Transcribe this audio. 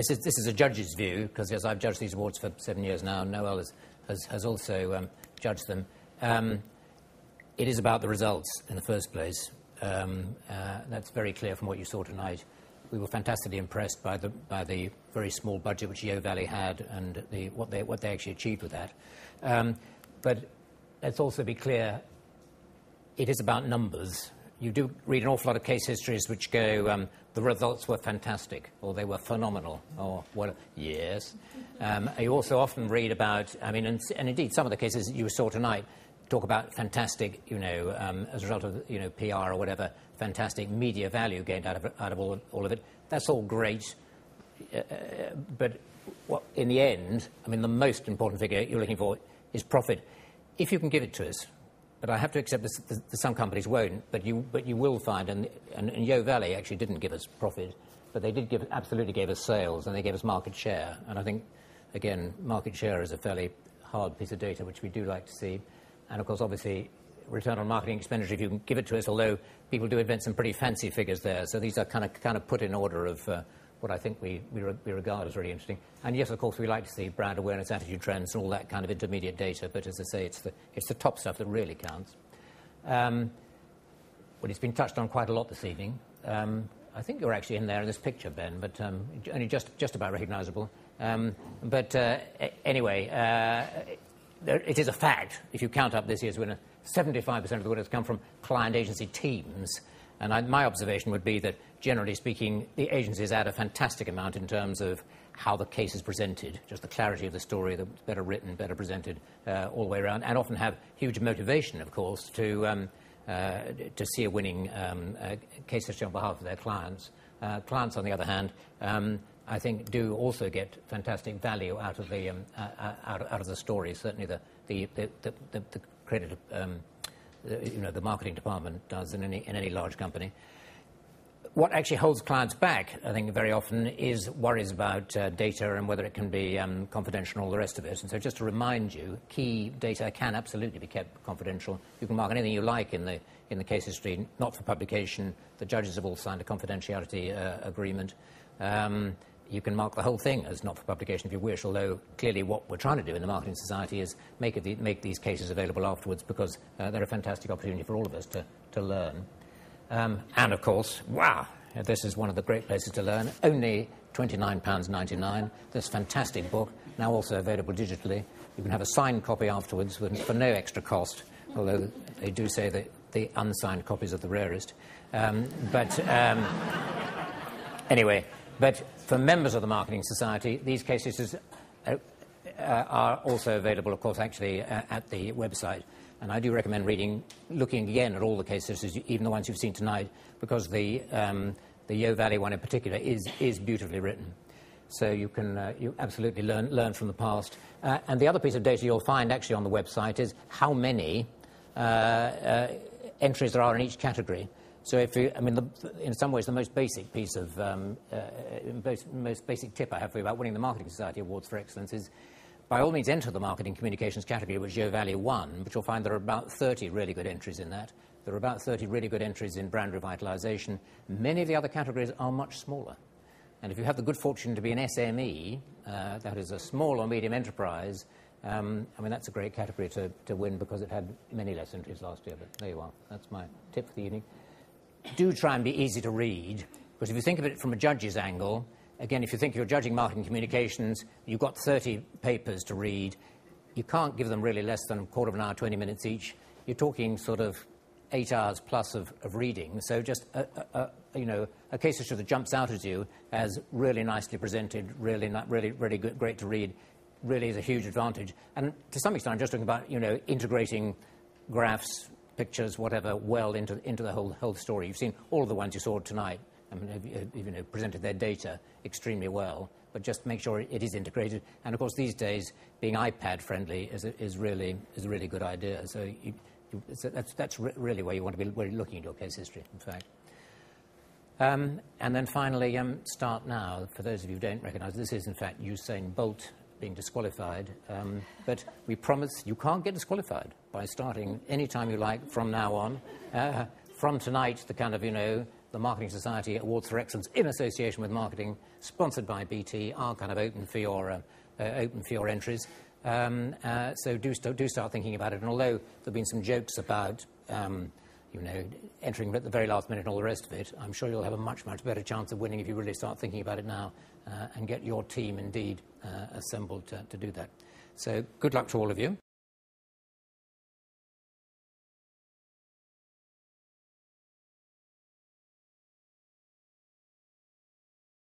this is a judge's view, because as I've judged these awards for 7 years now, Noel has also judged them. It is about the results in the first place. That's very clear from what you saw tonight. We were fantastically impressed by the very small budget which Yo Valley had and what they actually achieved with that. But let's also be clear, it is about numbers. You do read an awful lot of case histories which go, the results were fantastic, or they were phenomenal, or what? Yes. You also often read about, I mean, and indeed some of the cases you saw tonight talk about fantastic, as a result of, PR or whatever, fantastic media value gained out of all of it. That's all great. But in the end, I mean, the most important figure you're looking for is profit. If you can give it to us, but I have to accept that some companies won't, but you will find, and Yo Valley actually didn't give us profit, but they absolutely gave us sales, and they gave us market share. And I think, again, market share is a fairly hard piece of data, which we do like to see. And, of course, obviously, return on marketing expenditure, if you can give it to us, although people do invent some pretty fancy figures there. So these are kind of put in order of what I think we regard as really interesting. And, yes, of course, we like to see brand awareness, attitude trends, and all that kind of intermediate data. But, as I say, it's the top stuff that really counts. Well, it's been touched on quite a lot this evening. I think you're actually in there in this picture, Ben, but only just about recognisable. Anyway... it is a fact, if you count up this year's winner, 75% of the winners come from client agency teams. And my observation would be that, generally speaking, the agencies add a fantastic amount in terms of how the case is presented, just the clarity of the story, the better written, better presented all the way around, and often have huge motivation, of course, to see a winning case history on behalf of their clients. Clients, on the other hand, I think do also get fantastic value out of the story. Certainly, the credit, the marketing department does in any large company. What actually holds clients back, I think, very often is worries about data and whether it can be confidential and all the rest of it. And so, just to remind you, key data can absolutely be kept confidential. You can mark anything you like in the case history, not for publication. The judges have all signed a confidentiality agreement. You can mark the whole thing as not for publication if you wish, although clearly what we're trying to do in the Marketing Society is make these cases available afterwards, because they're a fantastic opportunity for all of us to learn. And, of course, wow, this is one of the great places to learn. Only £29.99. This fantastic book, now also available digitally. You can have a signed copy afterwards for no extra cost, although they do say that the unsigned copies are the rarest. Anyway... But for members of the Marketing Society, these cases are also available, of course, actually at the website. And I do recommend looking again at all the cases, even the ones you've seen tonight, because the Yo Valley one in particular is beautifully written. So you can you absolutely learn from the past. And the other piece of data you'll find actually on the website is how many entries there are in each category. So in some ways, the most basic piece of, most basic tip I have for you about winning the Marketing Society Awards for Excellence is, by all means, enter the Marketing Communications category, which Yo Valley won, but you'll find there are about 30 really good entries in that. There are about 30 really good entries in brand revitalization. Many of the other categories are much smaller. And if you have the good fortune to be an SME, that is a small or medium enterprise, that's a great category to win, because it had many less entries last year. But there you are. That's my tip for the evening. Do try and be easy to read, because if you think of it from a judge's angle, again, if you think you're judging marketing communications, you've got 30 papers to read. You can't give them really less than a quarter of an hour, 20 minutes each. You're talking sort of 8 hours plus of reading. So just a case history that jumps out at you as really nicely presented, really good, great to read, really is a huge advantage. And to some extent, I'm just talking about integrating graphs, pictures, whatever, well into the whole story. You've seen all of the ones you saw tonight. Have presented their data extremely well, but just make sure it is integrated. And of course, these days, being iPad friendly is really a really good idea. So that's really where you want to be looking at your case history, in fact. And then finally, start now. For those of you who don't recognise, this is in fact Usain Bolt being disqualified, but we promise you can't get disqualified by starting any time you like from now on. From tonight, the kind of, the Marketing Society Awards for Excellence in association with marketing, sponsored by BT, are kind of open for your entries. So do start thinking about it. And although there have been some jokes about entering at the very last minute and all the rest of it, I'm sure you'll have a much, much better chance of winning if you really start thinking about it now and get your team indeed assembled to do that. So good luck to all of you.